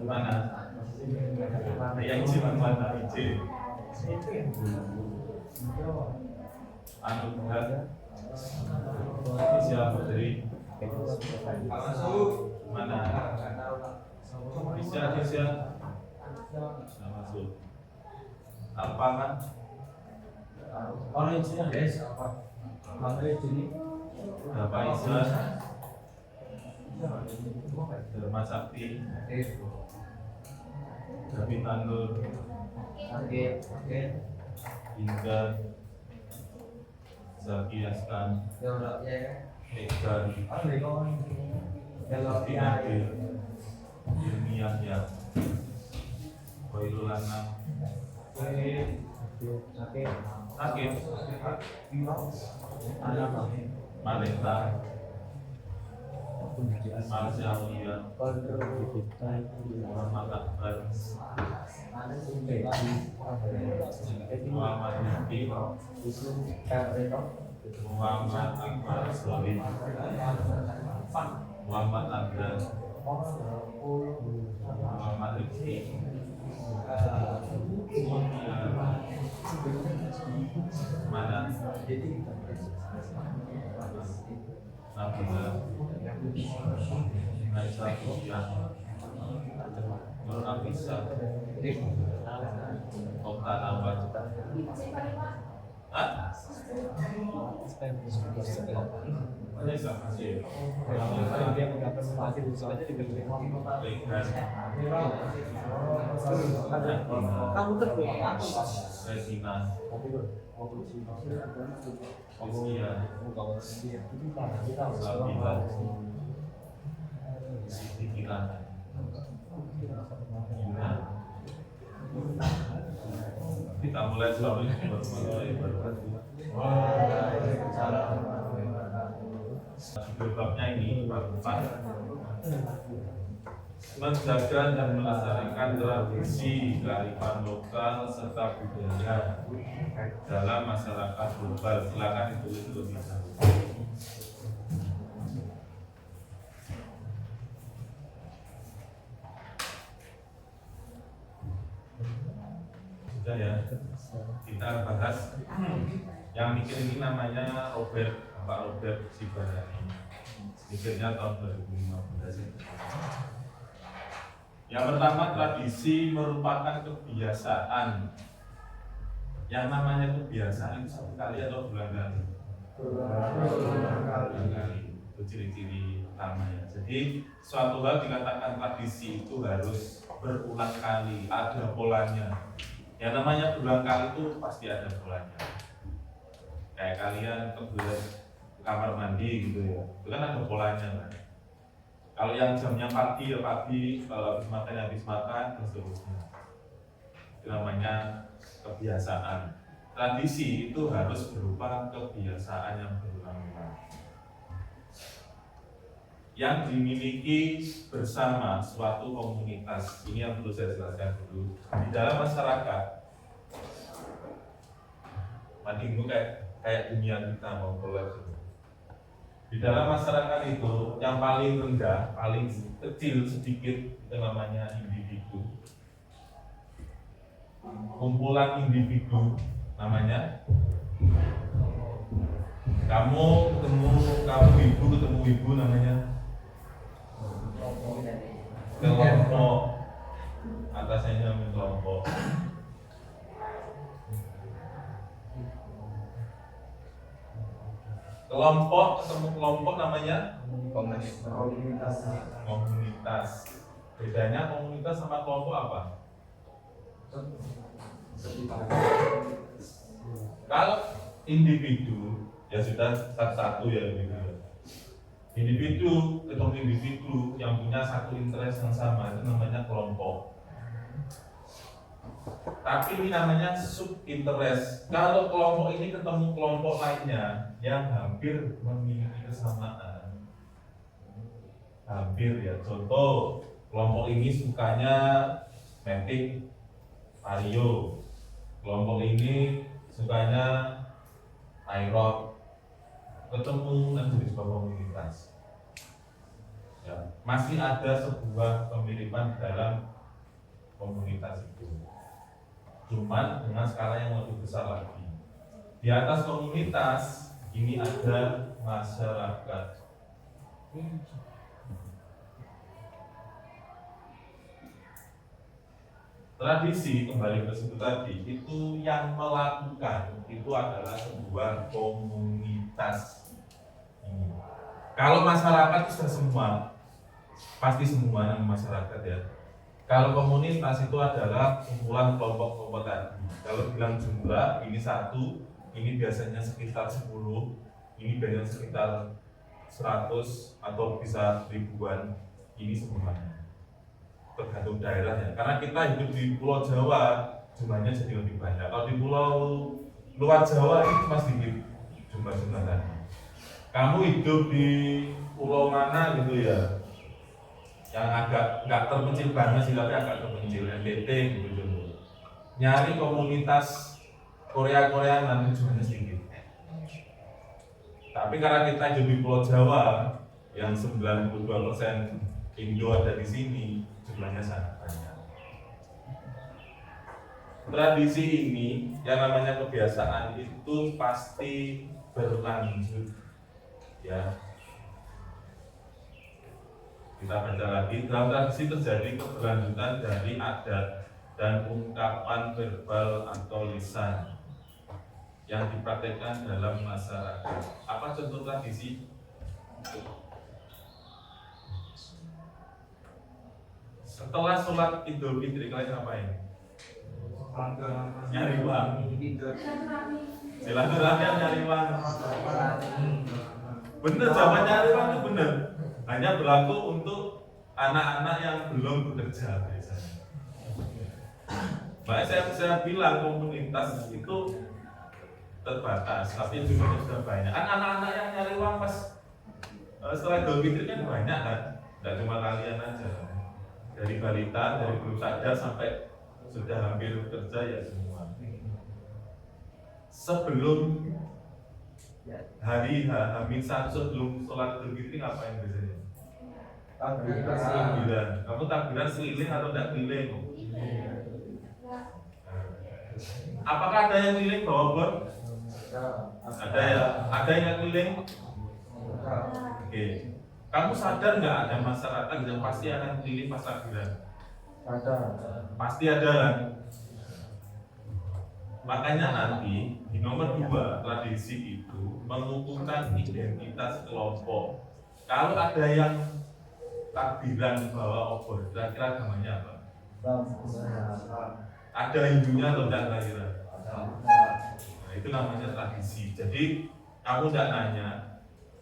Mana? Yang cuma mana itu? Anu bukan? Siapa dari? Mana? Bisa. Sudah masuk. Apa kan? Orang Indonesia guys, apa? Bangga ini. Bapak Islam, Dharma Sakti, David Tanur, Indra, Zaki Askan, Egan, Justina Ilmiah ya, Khairul Anam, Sakit, Maleta, Marsha Aulia, Muhammad Akbar, Muhammad Nabi, Muhammad Akbar Solim, Muhammad Abdan, Muhammad Rizki, mana? Nabila, Naisa Kusyah, Nur Afisa, Okta Nawat. Kamu terbuka. Resina, Rizkia, Sabila, Siti Kirana, Yuna. Kita mulai selalu babnya ini bab 4 menjaga dan melestarikan tradisi kearifan lokal serta budaya dalam masyarakat global. Silakan ditulis lebih dahulu. Sudah ya, kita bahas yang mikir ini namanya Pak Robert Sibarani, mikirnya tahun 2015. Yang pertama, tradisi merupakan kebiasaan. Yang namanya kebiasaan satu kali atau berulang kali? Berulang kali. Itu ciri-ciri utamanya. Jadi suatu hal dikatakan tradisi itu harus berulang kali, ada polanya. Yang namanya berulang kali itu pasti ada polanya. Kayak kalian kebelet ke kamar mandi gitu ya, itu kan ada polanya kan. Kalau yang jamnya pagi ya pagi, kalau habis makan dan seterusnya. Itu namanya kebiasaan. Tradisi itu harus berupa kebiasaan yang berulang-ulang, yang dimiliki bersama suatu komunitas. Ini yang perlu saya jelaskan dulu. Di dalam masyarakat, mendingmu kayak dunia kita mau keluar. Di dalam masyarakat itu yang paling rendah, paling kecil sedikit itu namanya individu. Kumpulan individu namanya. Kamu ketemu ibu namanya kelompok. Atasnya namanya kelompok. Kelompok ketemu kelompok namanya komunitas. Bedanya komunitas sama kelompok apa? Kalau individu ya sudah satu-satu ya individu ketemu individu yang punya satu interest yang sama, itu namanya kelompok. Tapi ini namanya sub interest. Kalau kelompok ini ketemu kelompok lainnya yang hampir memiliki kesamaan, hampir ya. Contoh, kelompok ini sukanya matic vario, kelompok ini sukanya aerok, ketemu dan jadi sebuah komunitas. Ya, masih ada sebuah kemiripan dalam komunitas itu, cuman dengan skala yang lebih besar lagi. Di atas komunitas ini ada masyarakat. Tradisi, kembali ke situ tadi, itu yang melakukan itu adalah sebuah komunitas. Kalau masyarakat itu sudah semua, pasti semua yang masyarakat ya. Kalau komunitas itu adalah kumpulan kelompok-kelompok tadi. Kalau bilang jumlah, ini satu, ini biasanya sekitar 10, ini biasanya sekitar 100 atau bisa ribuan, ini semuanya. Tergantung daerah ya, karena kita hidup di Pulau Jawa jumlahnya jadi lebih banyak. Kalau di pulau luar Jawa itu cuma sedikit jumlah tadi. Kamu hidup di pulau mana gitu ya, yang agak nggak terpencil banget sih, tapi agak terpencil, NTT gitu dulu. Nyari komunitas Korea-Koreaan jumlahnya sedikit. Tapi karena kita hidup di Pulau Jawa yang 92% Indo ada di sini, jumlahnya sangat banyak. Tradisi ini yang namanya kebiasaan itu pasti berlanjut, ya. Kita baca lagi, dalam tradisi terjadi keberlanjutan dari adat dan ungkapan verbal atau lisan yang dipraktekkan dalam masyarakat. Apa contoh tradisi? Setelah sholat Idul Fitri kalian ngapain? Nyari uang. Silaturahmi nyari uang. Bener, jawaban nyari uang itu bener. Hanya berlaku untuk anak-anak yang belum bekerja biasanya. Makanya saya bilang komunitas itu terbatas, tapi jumlahnya sudah banyak. Anak-anak yang nyari uang pas setelah Idul Fitri kan banyak kan, tidak cuma kalian aja. Dari balita, dari belum sadar sampai sudah hampir bekerja ya semua. Sebelum hari H-1 sebelum sholat Idul Fitri ngapain biasanya? Takbiran. Kamu takbiran keliling atau tidak keliling? Apakah ada yang keliling bawa bor? Ada ya. Ada yang keliling? Oke. Kamu sadar nggak ada masyarakat yang pasti akan keliling pas takbiran? Ada. Pasti ada kan? Makanya nanti di nomor 2 tradisi itu mengukuhkan identitas kelompok. Kalau ada yang takbiran bawa obor, kira-kira agamanya apa? Ada Hindunya atau tidak kira-kira? Nah, itu namanya tradisi. Jadi kamu tidak nanya,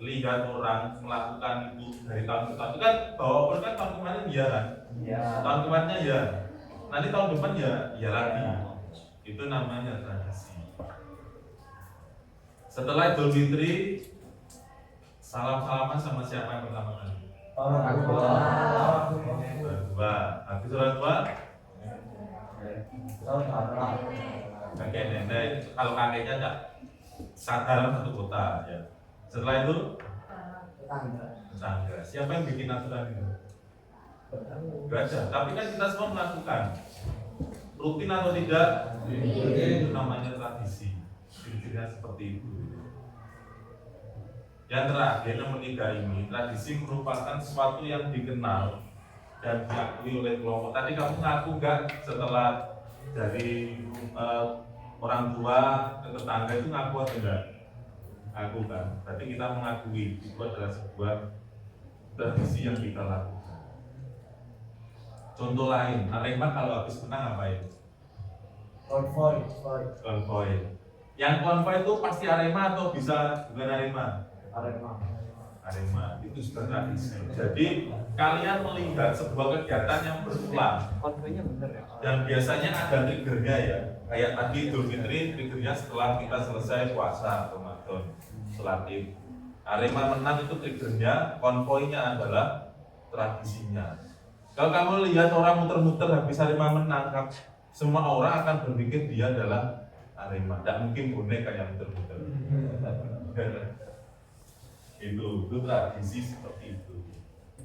lihat orang melakukan itu dari tahun ke tahun. Itu kan bawa obor kan tahun kemarin ya kan? Tahun kemarinnya ya. Nanti tahun depan ya lagi. Itu namanya tradisi. Setelah Idul Fitri, salam-salaman sama siapa yang pertama kali? Orang tua. Habis orang tua? Kakek nenek. Kalau kakeknya enggak sadar satu kota ya. Setelah itu? Tetangga. Siapa yang bikin aturan itu? Enggak ada. Tapi kan kita semua melakukan. Rutin atau tidak? Itu namanya tradisi. Ciri-cirinya seperti itu. Yang terakhir, nomor 3 ini, tradisi merupakan sesuatu yang dikenal dan diakui oleh kelompok. Tadi kamu ngaku nggak setelah dari orang tua ke tetangga itu ngaku atau enggak? Ngaku kan? Berarti kita mengakui itu adalah sebuah tradisi yang kita lakukan. Contoh lain, Arema kalau habis menang ngapain? Konvoy. Yang konvoy itu pasti Arema atau bisa bukan Arema? Arema. Itu sudah tradisi. Jadi kalian melihat sebuah kegiatan yang berulang. Konvoynya bener ya. Dan biasanya ada triggernya ya. Kayak tadi Idul Fitri, triggernya setelah kita selesai puasa Ramadan, sholat Id. Arema menang itu triggernya, konvoynya adalah tradisinya. Kalau kamu lihat orang muter-muter habis Arema menang, semua orang akan berpikir dia adalah Arema. Tidak mungkin boneka yang muter-muter. Itu tradisi seperti itu.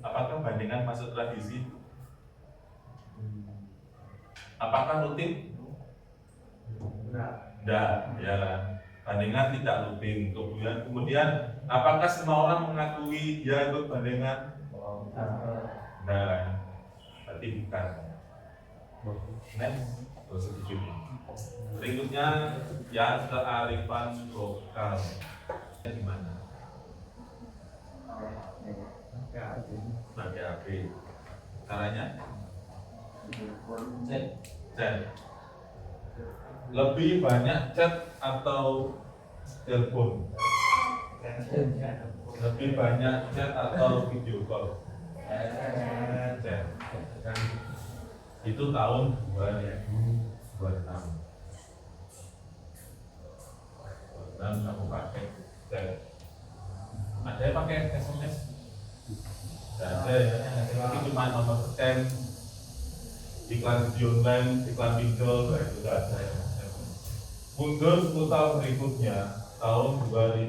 Apakah bandingan masuk tradisi? Apakah rutin? Tidak, ya kan. Bandingan tidak rutin. Kemudian apakah semua orang mengakui dia ikut bandingan? Nah, berarti bukan. Next, setuju. Berikutnya yang kearifan lokal. Di mana? Pakai HP. Caranya? Chat. Lebih banyak chat atau telepon? Lebih banyak chat atau video call? Chat. Itu tahun 2026. Dan kamu pakai chat. Ada yang pakai SMS? Tidak ada ya. Itu cuma nomor scan, iklan di online, iklan pinjol, itu tidak ada ya. Mundur 10 tahun berikutnya, tahun 2016.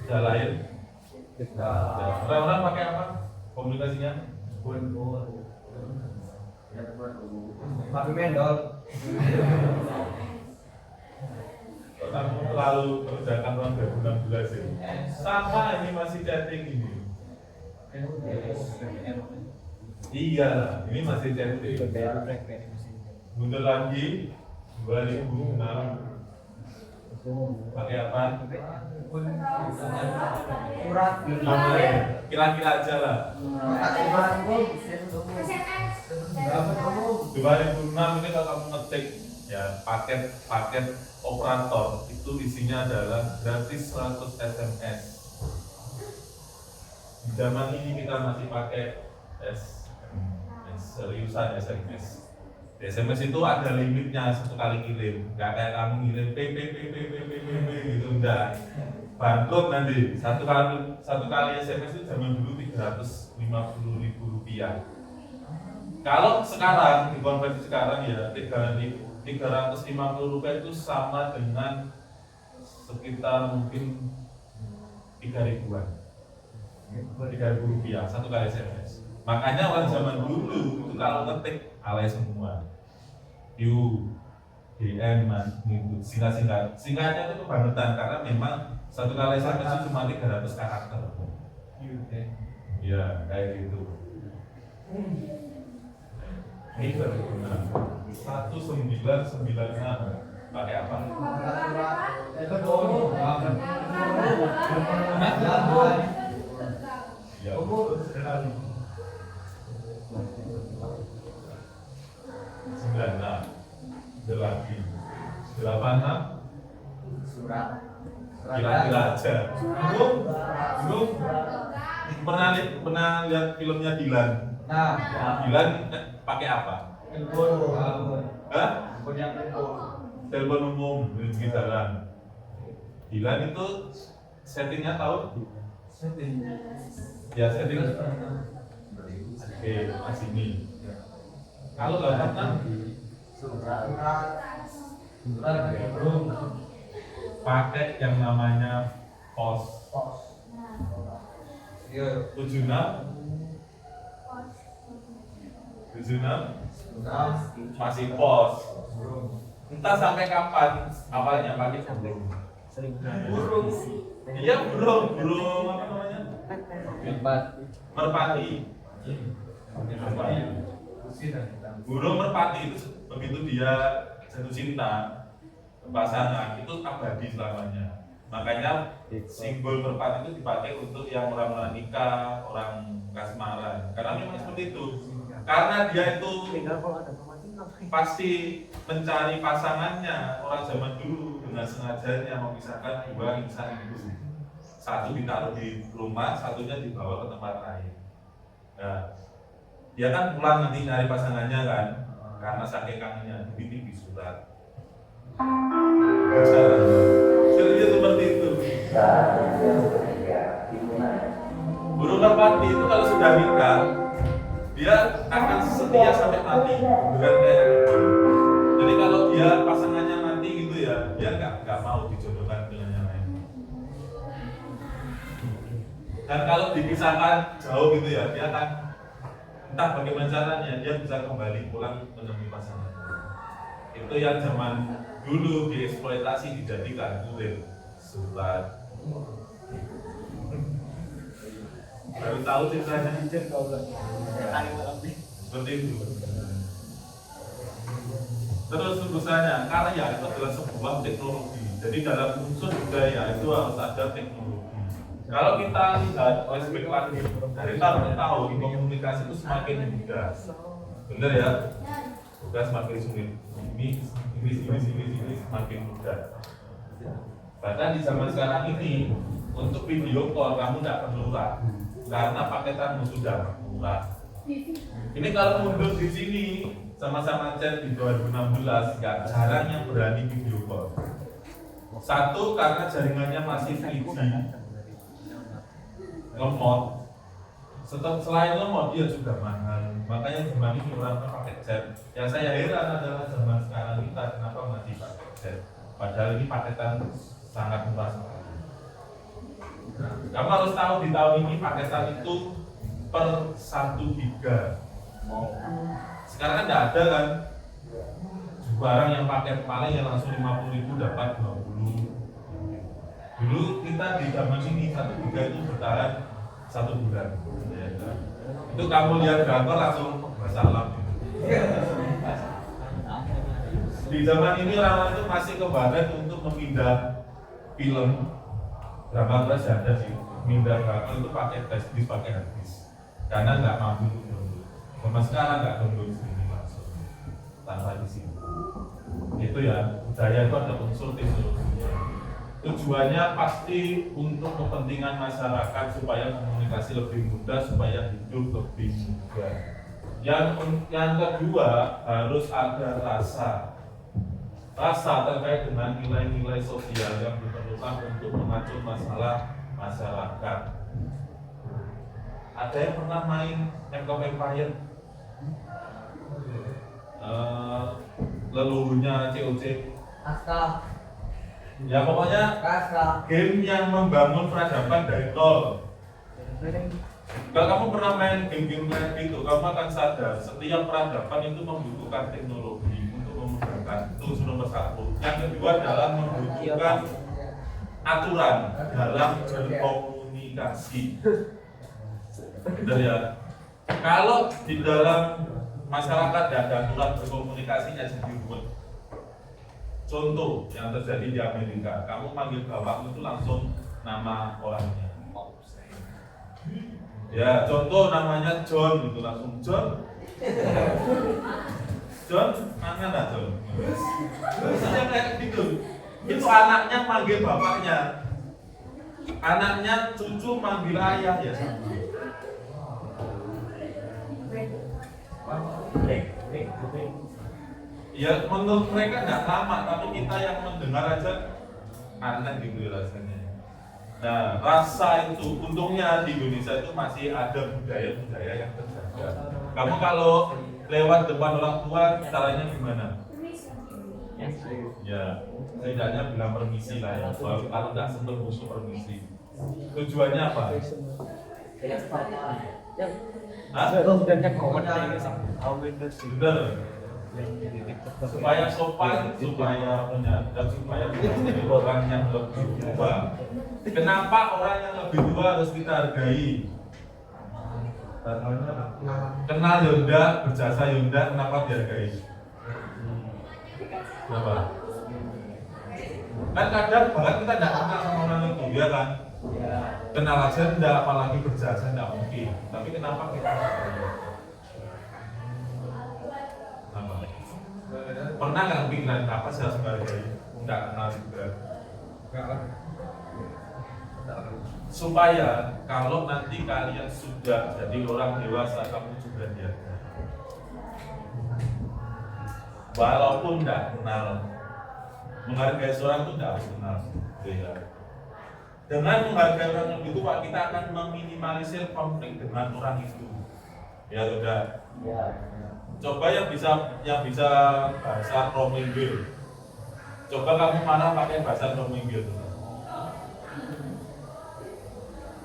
Sudah lahir? Orang-orang pakai apa komunikasinya? Tapi mendol. Kamu terlalu kerjakan tahun 2016 ini. Sama ini masih chatting ini. Iya, ini masih chatting. Mundur lagi 2006. Pakai apa? Surat. Kira-kira aja lah. 2006 ini kalau kamu ngetik ya paket operator itu isinya adalah gratis 100 SMS. Di zaman ini kita masih pakai seriusan SMS. Di SMS itu ada limitnya satu kali kirim, nggak kayak kamu ngirim p gitu, enggak. Bangkrut nanti satu kali SMS itu zaman dulu 350.000 rupiah. Kalau sekarang dikonversi sekarang ya 350 rupiah itu sama dengan sekitar mungkin 3.000-an. 3.000 rupiah satu kali SMS. Makanya orang zaman dulu itu kalau ngetik alay semua. DM gitu, singkatnya itu kebangetan karena memang satu kali SMS itu cuma 300 karakter. Ya kayak gitu. Ini berguna 1996 pakai apa? Ya, sekali. 96 lagi 86 Surat. kira-kira aja. Belum pernah lihat filmnya Dilan. Nah, Dilan pakai apa? telepon. Hah? Punya telepon. Telepon umum di jalan. Dilan itu settingnya tahu? Ya setting. Oke, masih ini. Kalau 86 Surat. pakai yang namanya pos. 76 masih pos. Entah sampai kapan awalnya pakai burung. Iya burung apa namanya? Merpati. Burung merpati itu begitu dia jatuh cinta pasangan itu abadi selamanya. Makanya simbol merpati itu dipakai untuk yang orang nikah, orang kasmaran. Karena memang seperti itu. Karena dia itu pasti mencari pasangannya orang zaman dulu dengan sengajanya memisahkan dua insan itu. Satu ditaruh di rumah, satunya dibawa ke tempat lain. Nah, dia kan pulang nanti nyari pasangannya kan, karena saking kangennya dititip di surat. Jadi seperti itu. Burung merpati itu kalau sudah nikah dia akan setia sampai mati, bukan kayak gitu. Jadi kalau dia pasangannya mati gitu ya, dia nggak mau dijodohkan dengan yang lain. Dan kalau dipisahkan jauh gitu ya, dia akan entah bagaimana caranya dia bisa kembali pulang menemui pasangan. Itu yang zaman dulu dieksploitasi, dijadikan kurir sultan. Baru tahu ceritanya seperti itu. Terus terusannya, karya itu adalah sebuah teknologi. Jadi dalam unsur budaya itu harus ada teknologi. Kalau kita lihat flashback lagi dari tahun ke tahun, komunikasi itu semakin mudah, bener ya? Udah semakin sulit. Ini semakin mudah. Bahkan di zaman sekarang ini untuk video call kamu tidak perlu lah, karena paketanmu sudah murah. Ini kalau mundur di sini sama-sama chat di 2016, nggak jarang yang berani video call. Satu, karena jaringannya masih 3G, lemot. Selain lemot, dia juga mahal. Makanya zaman ini orang pakai chat. Yang saya heran adalah zaman sekarang kita kenapa masih pakai chat. Padahal ini paketan sangat murah sekali. Kamu harus tahu di tahun ini paketan itu per 1 giga. Sekarang kan tidak ada kan barang yang paket paling yang langsung 50.000 dapat 20. Dulu kita di zaman ini 1 giga itu bertahan 1 bulan. Ya, kan? Itu kamu lihat drakor langsung bersalam. Di zaman ini orang itu masih kebarat untuk memindah film drama terus ada sih, mindah drakor itu pakai flash disk, pakai hard disk karena nggak mampu download. Sama sekarang nggak download sini langsung tanpa di sini. Itu ya, budaya itu ada unsur teknologinya. Tujuannya pasti untuk kepentingan masyarakat supaya komunikasi lebih mudah, supaya hidup lebih mudah. Yang kedua harus ada rasa terkait dengan nilai-nilai sosial yang diperlukan untuk mengatur masalah masyarakat. Ada yang pernah main Age of Empires? Leluhurnya COC? Ya pokoknya game yang membangun peradaban dari nol. Kalau kamu pernah main game-game kayak gitu, kamu akan sadar setiap peradaban itu membutuhkan teknologi untuk memudahkan. Itu nomor 1. Yang kedua adalah membutuhkan aturan dalam berkomunikasi. Benar ya? Kalau di dalam masyarakat ada aturan berkomunikasinya jadi ruwet. Contoh yang terjadi di Amerika, kamu panggil bapakmu itu langsung nama orangnya. Ya, contoh namanya John, itu langsung John. John, mana lah John? Biasanya kayak gitu. Itu anaknya manggil bapaknya, anaknya cucu manggil ayah ya. Ya menurut mereka nggak lama, tapi kita yang mendengar aja aneh gitu rasanya. Nah, rasa itu untungnya di Indonesia itu masih ada budaya-budaya yang terjaga. Kamu kalau lewat depan orang tua caranya gimana? Ya, setidaknya bilang permisi lah ya. Kalau nggak sentuh musuh permisi. Tujuannya apa? Hah? Bener. Supaya sopan, supaya menyadap, supaya menjadi orang yang lebih tua. Kenapa orang yang lebih tua harus kita hargai? Kenal Yonda, berjasa Yonda, kenapa dihargai? Kenapa? Kan kadang bahkan kita tidak kenal sama orang itu, ya kan? Kenal aja tidak, apalagi berjasa tidak mungkin. Tapi kenapa kita hargai? Pernah nggak kepikiran apa sih harus menghargai? Nggak kenal juga. Supaya kalau nanti kalian sudah jadi orang dewasa, kamu juga dihargai. Walaupun nggak kenal, menghargai seorang itu nggak harus kenal. Ya. Dengan menghargai orang lebih tua, kita akan meminimalisir konflik dengan orang itu. Ya sudah. Ya. Coba yang bisa bahasa Rominggil. Coba kamu marah pakai bahasa Rominggil.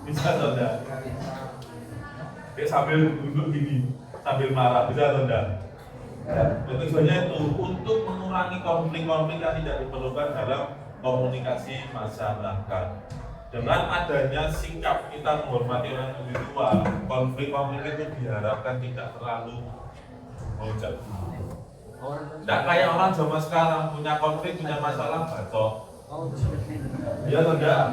Bisa atau enggak? Kayak sambil duduk gini, sambil marah, bisa atau enggak? Tujuannya itu untuk mengurangi konflik-konflik yang tidak diperlukan dalam komunikasi masyarakat. Dengan adanya sikap kita menghormati orang lebih tua, konflik-konflik itu diharapkan tidak terlalu melonjak. Tidak kayak orang zaman sekarang punya konflik, punya masalah, bacok. Iya atau enggak?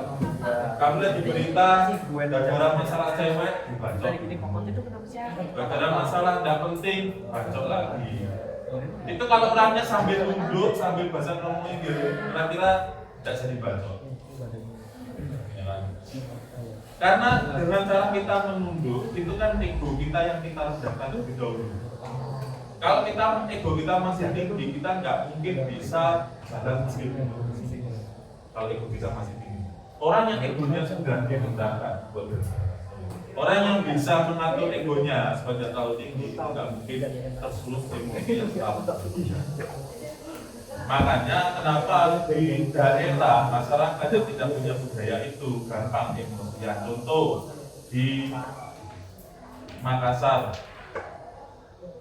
Kamu lihat di berita, gara-gara masalah cewek, dibacok. Gara-gara masalah tidak penting, bacok lagi. Itu kalau orangnya sambil duduk, sambil bahasa ngomongin gitu, kira-kira tidak bisa dibacok. Ya kan? Karena dengan cara kita menunduk, itu kan ego kita yang kita rendahkan lebih dahulu. Kalau ego kita masih tinggi, kita nggak mungkin bisa jalan meskipun kalau ego kita masih tinggi. Orang yang egonya sudah direndahkan, orang yang bisa mengatur egonya sebagai terlalu tinggi itu nggak mungkin terselus emosi yang terlalu tinggi. Makanya kenapa di daerah masyarakat yang tidak punya budaya itu gampang emosian. Contoh di Makassar,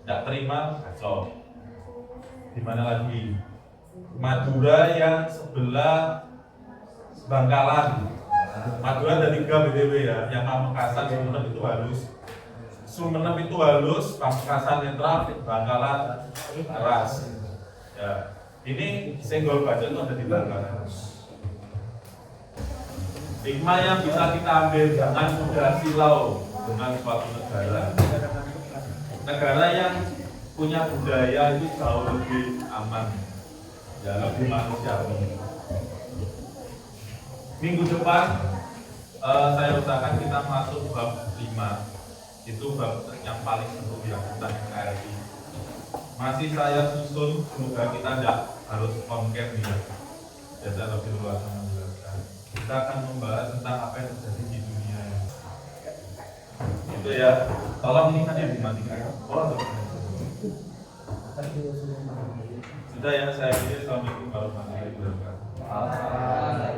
tidak terima bacok. Di mana lagi? Madura yang sebelah Bangkalan. Madura ada 3 BTW ya, yang Pamekasan, Sumenep itu halus. Sumenep itu halus, Pamekasan netral, Bangkalan keras. Ya, ini senggol bacok itu ada di Bangkalan. Hikmah yang bisa kita ambil, jangan mudah silau dengan suatu negara. Negara yang punya budaya itu jauh lebih aman, ya lebih manusiawi. Minggu depan saya usahakan kita masuk bab 5. Itu bab yang paling seru ya tentang NKRI. Masih saya susun, semoga kita tidak harus on-cam ya. Biasa lebih luas menjelaskan. Kita akan membahas tentang apa yang terjadi di dunia ya. Itu ya. Tolong ini kan yang dimatikan. Sudah ya, saya pilih Assalamualaikum warahmatullahi wabarakatuh.